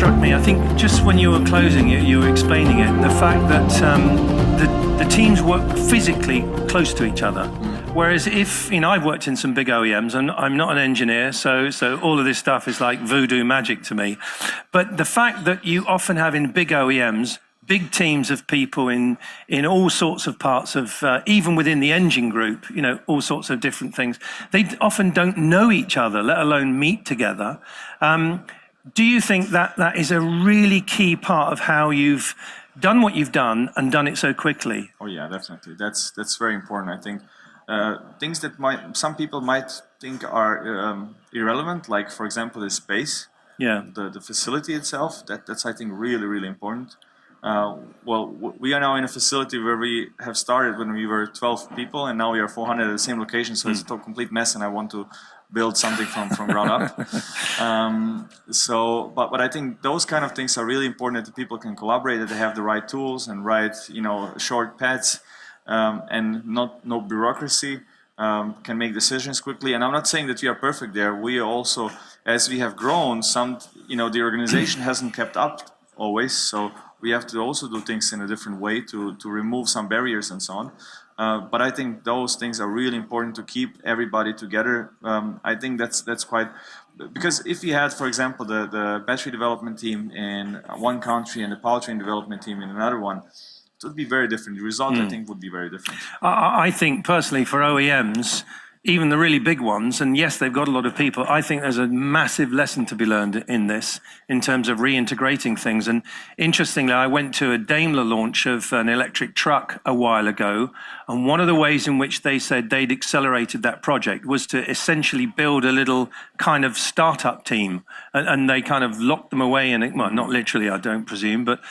struck me, I think just when you were closing it, you were explaining it, the fact that the teams work physically close to each other. Whereas if, I've worked in some big OEMs and I'm not an engineer, so all of this stuff is like voodoo magic to me. But the fact that you often have in big OEMs, big teams of people in all sorts of parts of, even within the engine group, all sorts of different things, they often don't know each other, let alone meet together. Do you think that that is a really key part of how you've done what you've done and done it so quickly? Oh yeah, definitely. That's very important. I think things that some people might think are irrelevant, like for example the space, the facility itself. That's I think really important. Well, we are now in a facility where we have started when we were 12 people, and now we are 400 at the same location. So it's a complete mess, and I want to build something from ground up. But I think those kind of things are really important, that people can collaborate, that they have the right tools and right, short paths, and no bureaucracy, can make decisions quickly. And I'm not saying that we are perfect there. We also, as we have grown, the organization hasn't kept up always. So we have to also do things in a different way to remove some barriers and so on. But I think those things are really important to keep everybody together. I think that's quite, because if you had, for example, the battery development team in one country and the powertrain development team in another one, it would be very different. The result, I think, would be very different. I think personally for OEMs, even the really big ones, and yes, they've got a lot of people, I think there's a massive lesson to be learned in this, in terms of reintegrating things. And interestingly, I went to a Daimler launch of an electric truck a while ago, and one of the ways in which they said they'd accelerated that project was to essentially build a little kind of startup team. And they kind of locked them away in it, well, not literally, I don't presume, but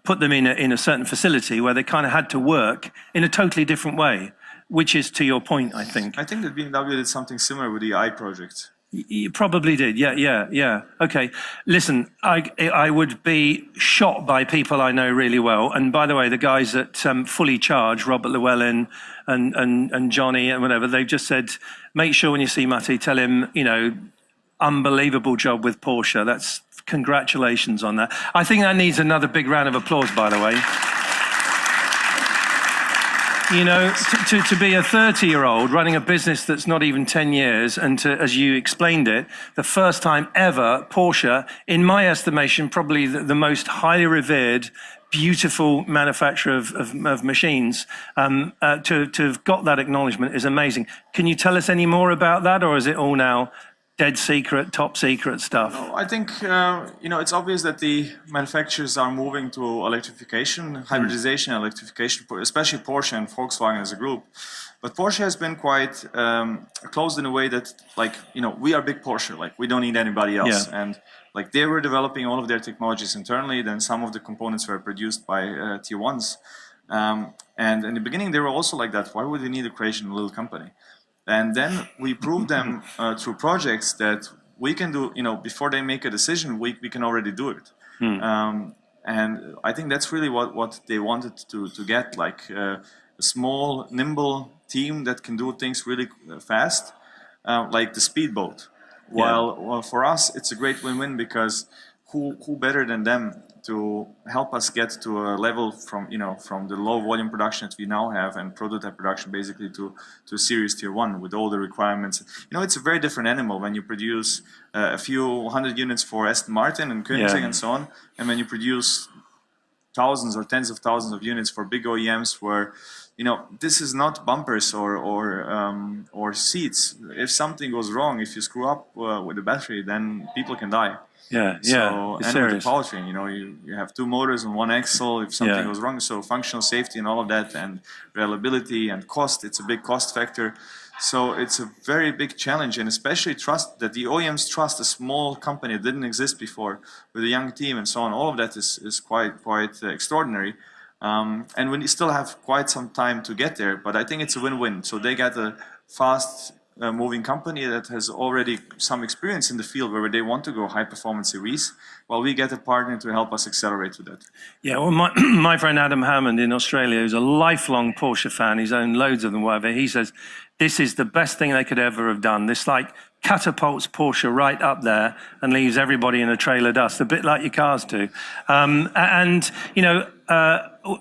put them in a certain facility where they kind of had to work in a totally different way. Which is to your point, I think. I think that BMW did something similar with the I project. You probably did, yeah. Okay, listen, I would be shot by people I know really well. And by the way, the guys at Fully Charged, Robert Llewellyn and Johnny and whatever, they've just said, make sure when you see Matti, tell him, unbelievable job with Porsche. That's congratulations on that. I think that needs another big round of applause, by the way. To be a 30-year-old running a business that's not even 10 years, and to, as you explained it, the first time ever, Porsche, in my estimation, probably the most highly revered, beautiful manufacturer of machines, to have got that acknowledgement is amazing. Can you tell us any more about that, or is it all now dead secret, top secret stuff? No, I think, it's obvious that the manufacturers are moving to electrification, hybridization, electrification, especially Porsche and Volkswagen as a group. But Porsche has been quite closed in a way that, we are big Porsche, we don't need anybody else. Yeah. And they were developing all of their technologies internally, then some of the components were produced by tier ones. And in the beginning, they were also like that. Why would we need to create a little company? And then we proved them through projects that we can do, before they make a decision, we can already do it. And I think that's really what they wanted to get, a small, nimble team that can do things really fast, like the speedboat. While for us, it's a great win-win, because who better than them to help us get to a level from the low volume production that we now have and prototype production basically to series tier 1 with all the requirements. It's a very different animal when you produce a few hundred units for Aston Martin and Koenigsegg and so on, and when you produce thousands or tens of thousands of units for big OEMs where this is not bumpers or seats. If something goes wrong, if you screw up with the battery, then people can die. And with the powertrain, you have two motors and one axle. If something goes wrong, so functional safety and all of that, and reliability and cost, it's a big cost factor. So it's a very big challenge, and especially trust that the OEMs trust a small company that didn't exist before with a young team and so on. All of that is quite extraordinary. And we still have quite some time to get there, but I think it's a win-win. So they get a fast moving company that has already some experience in the field where they want to go high performance series, while we get a partner to help us accelerate to that. Yeah, well, my friend Adam Hammond in Australia, who's a lifelong Porsche fan, he's owned loads of them, whatever, he says, this is the best thing they could ever have done. This catapults Porsche right up there and leaves everybody in a trail of dust, a bit like your cars do. And, you know,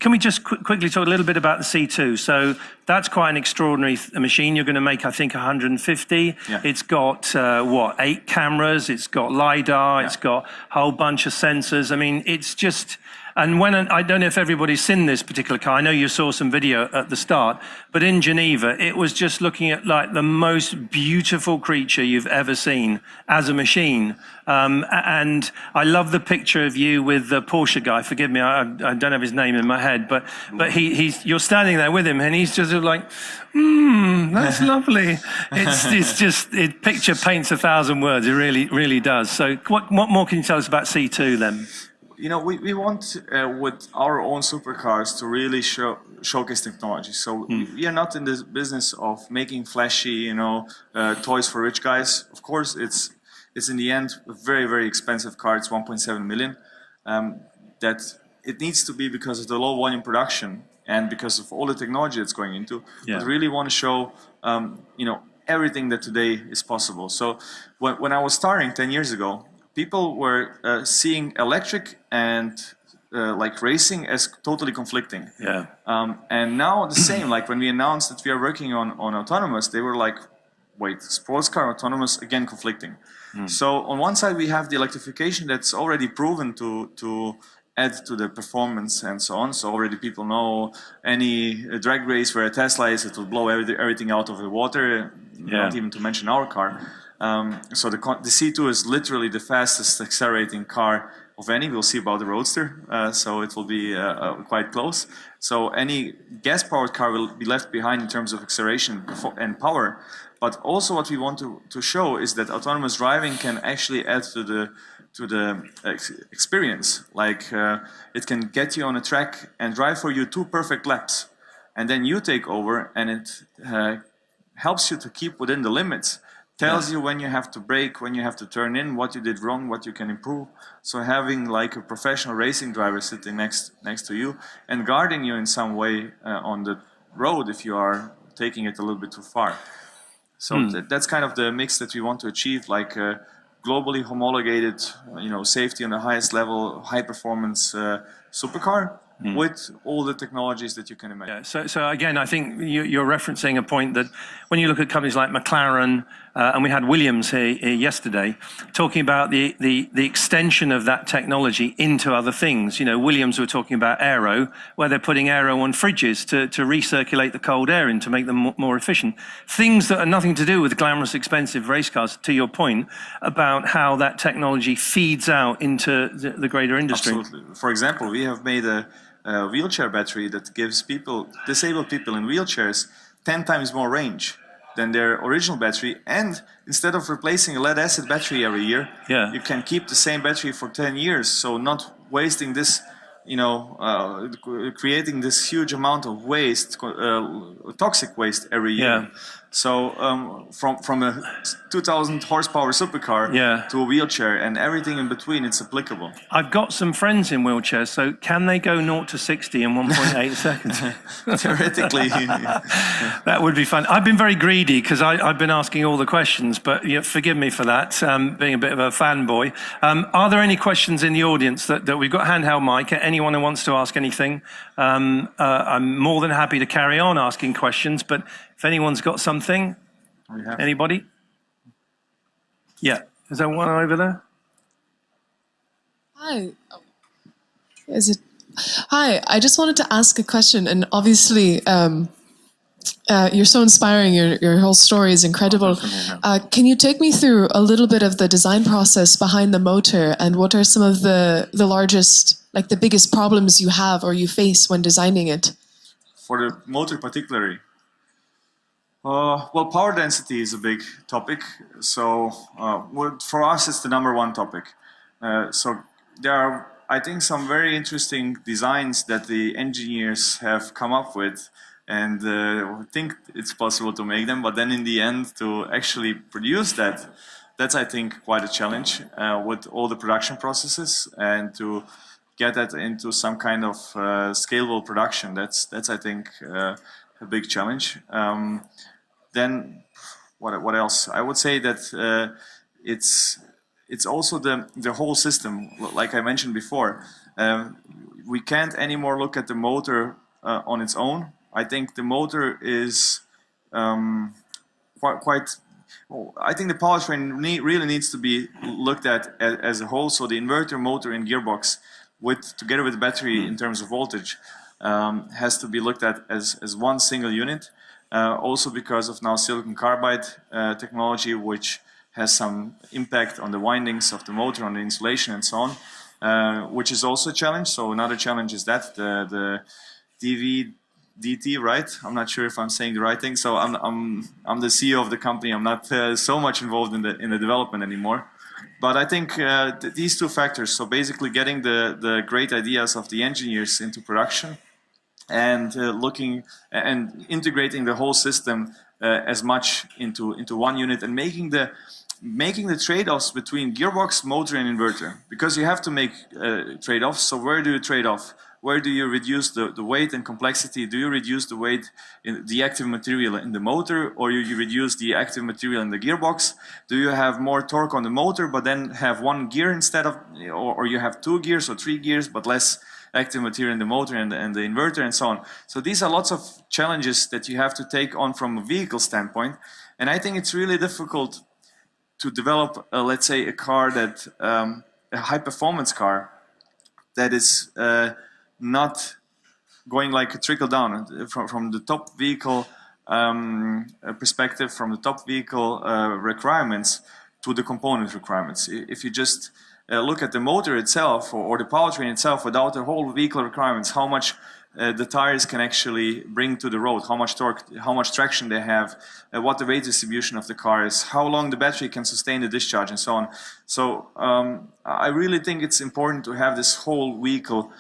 can we just quickly talk a little bit about the C2? So that's quite an extraordinary machine. You're going to make, I think, 150. Yeah. It's got, 8 cameras. It's got LiDAR. Yeah. It's got a whole bunch of sensors. I mean, it's just... And when, I don't know if everybody's seen this particular car. I know you saw some video at the start, but in Geneva, it was just looking at like the most beautiful creature you've ever seen as a machine. And I love the picture of you with the Porsche guy. Forgive me, I don't have his name in my head, but you're standing there with him, and he's just like, that's lovely. It's just, picture paints 1,000 words. It really does. So what more can you tell us about C2 then? You know, we want with our own supercars to really showcase technology. So we are not in this business of making flashy, you know, toys for rich guys. Of course, it's in the end a very expensive car. It's 1.7 million. That it needs to be because of the low volume production and because of all the technology that's going into. Yeah. We really want to show, you know, everything that today is possible. So when I was starting 10 years ago, people were seeing electric and like racing as totally conflicting. Yeah. And now the same, like when we announced that we are working on autonomous, they were like, wait, sports car autonomous, again conflicting. So on one side we have the electrification that's already proven to add to the performance and so on. So already people know any drag race where a Tesla is, it will blow everything out of the water, not even to mention our car. So the C2 is literally the fastest accelerating car of any. We'll see about the Roadster, so it will be quite close. So any gas-powered car will be left behind in terms of acceleration and power. But also what we want to show is that autonomous driving can actually add to the experience. Like it can get you on a track and drive for you 2 perfect laps. And then you take over and it helps you to keep within the limits. Tells you when you have to brake, when you have to turn in, what you did wrong, what you can improve. So having like a professional racing driver sitting next to you and guarding you in some way on the road if you are taking it a little bit too far. So that's kind of the mix that we want to achieve, like globally homologated, you know, safety on the highest level, high performance supercar. With all the technologies that you can imagine. Yeah, so again, I think you're referencing a point that when you look at companies like McLaren, and we had Williams here yesterday, talking about the extension of that technology into other things. You know, Williams were talking about aero, where they're putting aero on fridges to recirculate the cold air in to make them more efficient. Things that are nothing to do with glamorous, expensive race cars, to your point, about how that technology feeds out into the greater industry. Absolutely. For example, we have made a wheelchair battery that gives disabled people in wheelchairs 10 times more range than their original battery, and instead of replacing a lead acid battery every year, you can keep the same battery for 10 years, so not wasting this, you know, creating this huge amount of waste, toxic waste every year. So from a 2,000 horsepower supercar to a wheelchair and everything in between, it's applicable. I've got some friends in wheelchairs, so can they go 0 to 60 in 1.8 seconds? Theoretically. That would be fun. I've been very greedy because I've been asking all the questions, but forgive me for that, being a bit of a fanboy. Are there any questions in the audience that we've got handheld mic? Anyone who wants to ask anything? I'm more than happy to carry on asking questions, but if anyone's got something, anybody? Yeah, is there one over there? Hi. Is it? Hi, I just wanted to ask a question, and obviously you're so inspiring, your whole story is incredible. Can you take me through a little bit of the design process behind the motor, and what are some of the largest, like the biggest problems you have or you face when designing it? For the motor particularly? Well, power density is a big topic, so for us it's the #1 topic. So there are, I think, some very interesting designs that the engineers have come up with, and think it's possible to make them, but then in the end to actually produce that's I think quite a challenge with all the production processes, and to get that into some kind of scalable production, that's I think a big challenge. Then what else? I would say that it's also the whole system. Like I mentioned before, we can't anymore look at the motor on its own. I think the motor is quite. I think the powertrain really needs to be looked at as a whole. So the inverter, motor, and gearbox, together with the battery in terms of voltage, has to be looked at as one single unit. Also because of now silicon carbide technology, which has some impact on the windings of the motor, on the insulation, and so on, which is also a challenge. So another challenge is that the DT, right? I'm not sure if I'm saying the right thing. So I'm the CEO of the company. I'm not so much involved in the development anymore. But I think these two factors, so basically getting the great ideas of the engineers into production, and looking and integrating the whole system as much into one unit, and making the trade-offs between gearbox, motor, and inverter, because you have to make trade-offs. So where do you trade off? Where do you reduce the weight and complexity? Do you reduce the weight in the active material in the motor, or you reduce the active material in the gearbox? Do you have more torque on the motor but then have one gear instead of, or you have 2 gears or 3 gears but less active material in the motor and the inverter, and so on? So these are lots of challenges that you have to take on from a vehicle standpoint, and I think it's really difficult to develop, let's say, a car that, a high-performance car that is not going like a trickle down from the top vehicle perspective, from the top vehicle requirements to the component requirements. If you just look at the motor itself or the powertrain itself without the whole vehicle requirements, how much the tires can actually bring to the road, how much torque, how much traction they have, what the weight distribution of the car is, how long the battery can sustain the discharge, and so on. So I really think it's important to have this whole vehicle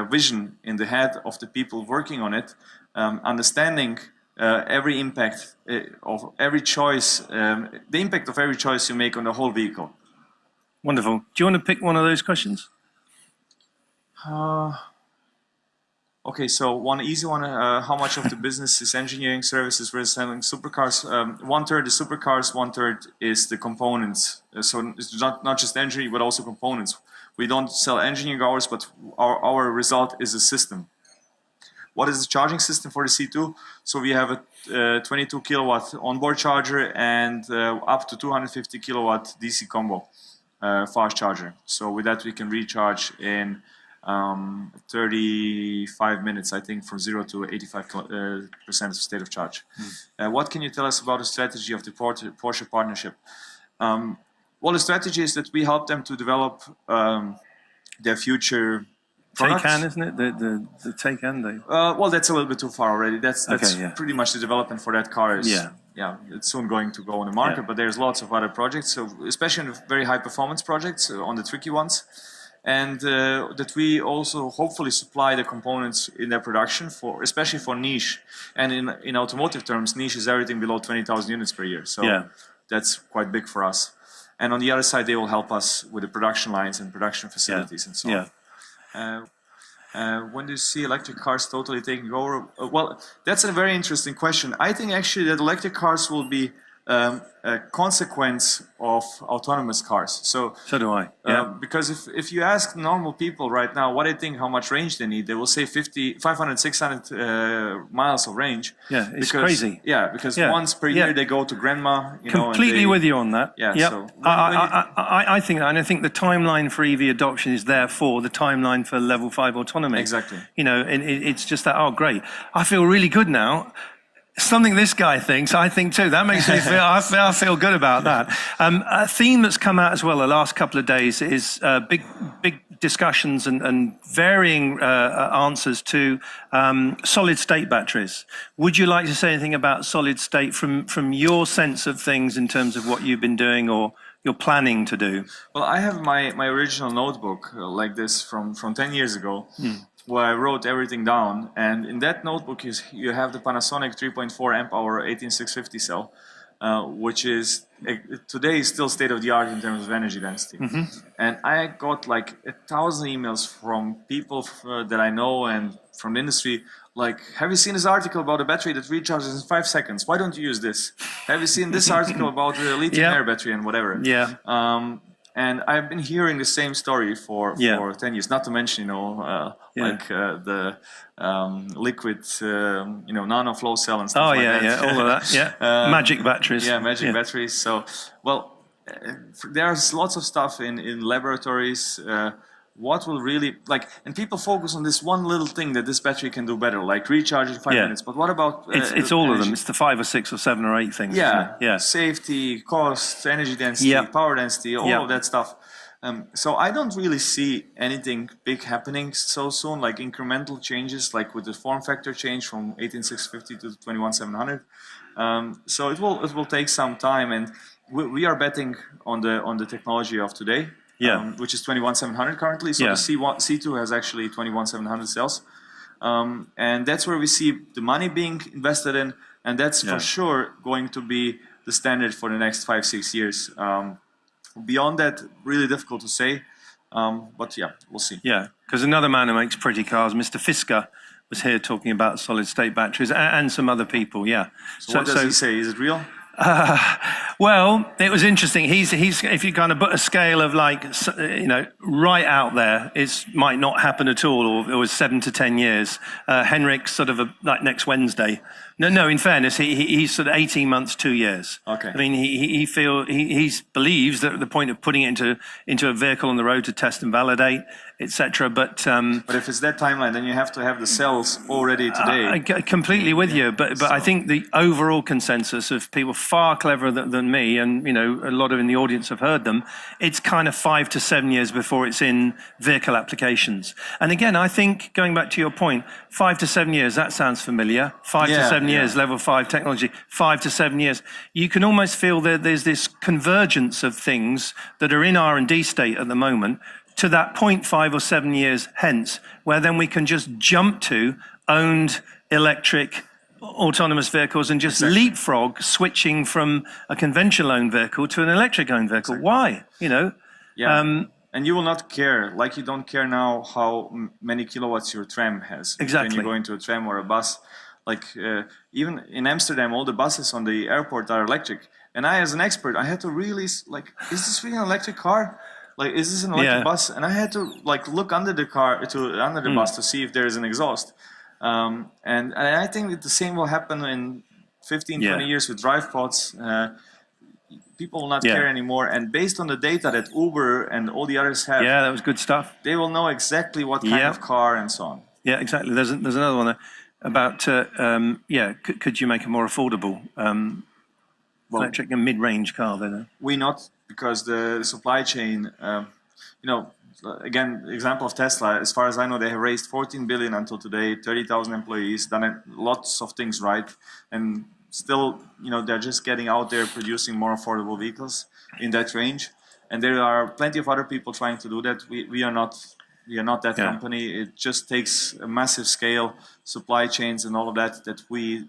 vision in the head of the people working on it, understanding every impact of every choice, the impact of every choice you make on the whole vehicle. Wonderful. Do you want to pick one of those questions? Okay, so one easy one, how much of the business is engineering services versus selling supercars? 1/3 is supercars, 1/3 is the components. So it's not just engineering, but also components. We don't sell engineering hours, but our result is a system. What is the charging system for the C2? So we have a 22 kilowatt onboard charger and up to 250 kilowatt DC combo fast charger. So with that we can recharge in 35 minutes, I think, from 0 to 85% state of charge. What can you tell us about the strategy of the Porsche partnership? Well, the strategy is that we help them to develop their future products. Taycan, isn't it? The Taycan. Well, that's a little bit too far already. That's okay, yeah. Pretty much the development for that car is, yeah, it's soon going to go on the market, but there's lots of other projects, so especially in the very high performance projects, on the tricky ones. And that we also hopefully supply the components in their production, especially for niche. And in automotive terms, niche is everything below 20,000 units per year. So that's quite big for us. And on the other side, they will help us with the production lines and production facilities and so on. When do you see electric cars totally taking over? Well, that's a very interesting question. I think actually that electric cars will be a consequence of autonomous cars. So do I. Because if you ask normal people right now what they think how much range they need, they will say 500, 600 miles of range. Yeah, it's crazy. Yeah, because once per year they go to grandma. Completely with you on that. Yeah. So I think that, and I think the timeline for EV adoption is therefore the timeline for level 5 autonomy. Exactly. It's just that. Oh, great! I feel really good now. Something this guy thinks, I think too. That makes me feel, I feel good about that. A theme that's come out as well the last couple of days is big discussions and varying answers to solid state batteries. Would you like to say anything about solid state from your sense of things in terms of what you've been doing or you're planning to do? Well, I have my original notebook like this from 10 years ago. Where I wrote everything down, and in that notebook you have the Panasonic 3.4 amp hour 18650 cell, which is today is still state of the art in terms of energy density. And I got like 1,000 emails from people that I know and from the industry, like, have you seen this article about a battery that recharges in 5 seconds? Why don't you use this? Have you seen this article about the lithium-air battery and whatever? Yeah. And I've been hearing the same story for 10 years. Not to mention, like the liquid, nano flow cell and stuff like that. All of that. Yeah, magic batteries. Yeah, magic batteries. So, well, there's lots of stuff in laboratories. What will really, like, and people focus on this one little thing that this battery can do better, like recharge in 5 minutes. But what about it's all of them. It's the 5 or 6 or 7 or 8 things. Yeah, safety, cost, energy density, power density, all of that stuff. So I don't really see anything big happening so soon, like incremental changes, like with the form factor change from 18650 to 21700. So it will take some time, and we are betting on the technology of today. Which is 21700 currently. So the C2 has actually 21700 cells. And that's where we see the money being invested in. And that's for sure going to be the standard for the next 5-6 years. Beyond that, really difficult to say. But yeah, we'll see. Yeah, because another man who makes pretty cars, Mr. Fisker, was here talking about solid-state batteries and some other people, So what does he say? Is it real? Well, it was interesting. He's if you kind of put a scale of like, right out there, it might not happen at all, or it was 7 to 10 years. Henrik sort of like next Wednesday. No. In fairness, he's sort of 18 months, 2 years. Okay. I mean, he believes that the point of putting it into a vehicle on the road to test and validate, etc. But if it's that timeline, then you have to have the cells already today. I completely with you, but I think the overall consensus of people far cleverer than me, and a lot of in the audience have heard them, it's kind of 5 to 7 years before it's in vehicle applications. And again, I think going back to your point, 5 to 7 years, that sounds familiar. 5 to 7 years, level 5 technology, 5 to 7 years. You can almost feel that there's this convergence of things that are in R&D state at the moment to that point 5 or 7 years hence, where then we can just jump to owned electric autonomous vehicles and just leapfrog switching from a conventional owned vehicle to an electric owned vehicle. Why? And you will not care, like you don't care now how many kilowatts your tram has. Exactly. When you go into a tram or a bus. Like even in Amsterdam, all the buses on the airport are electric. And I, as an expert, I had to really, like, is this really an electric car? Like, is this an electric bus? And I had to, like, look under the bus to see if there is an exhaust. And I think that the same will happen in 15, 20 years with drive pods. People will not care anymore. And based on the data that Uber and all the others have, that was good stuff. They will know exactly what kind of car and so on. Yeah, exactly. There's another one there about, could you make a more affordable electric and mid-range car then? We not, because the supply chain, again, example of Tesla, as far as I know, they have raised 14 billion until today, 30,000 employees, done lots of things right, and still, they're just getting out there producing more affordable vehicles in that range. And there are plenty of other people trying to do that. We are not that company. It just takes a massive scale, supply chains and all of that, we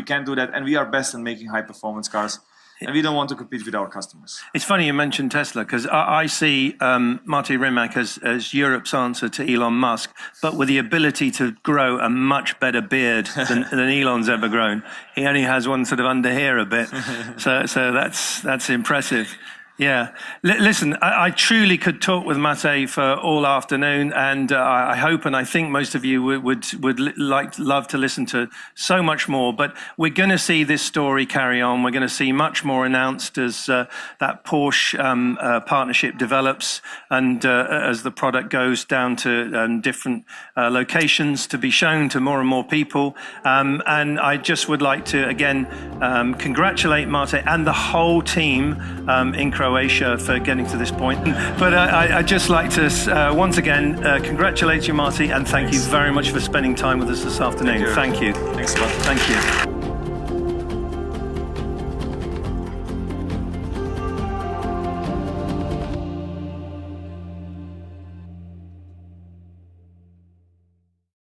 can't do that. And we are best in making high performance cars. And we don't want to compete with our customers. It's funny you mentioned Tesla, because I see Marty Rimac as Europe's answer to Elon Musk, but with the ability to grow a much better beard than Elon's ever grown. He only has one sort of under here a bit, so that's impressive. Yeah. Listen, I truly could talk with Mate for all afternoon, and I hope and I think most of you would love to listen to so much more. But we're going to see this story carry on. We're going to see much more announced as that Porsche partnership develops, and as the product goes down to different locations to be shown to more and more people. And I just would like to again congratulate Mate and the whole team in Croatia for getting to this point. But I'd just like to once again congratulate you, Marty, and thank you very much for spending time with us this afternoon. Thank you. Thank you. Thanks a lot. Thank you.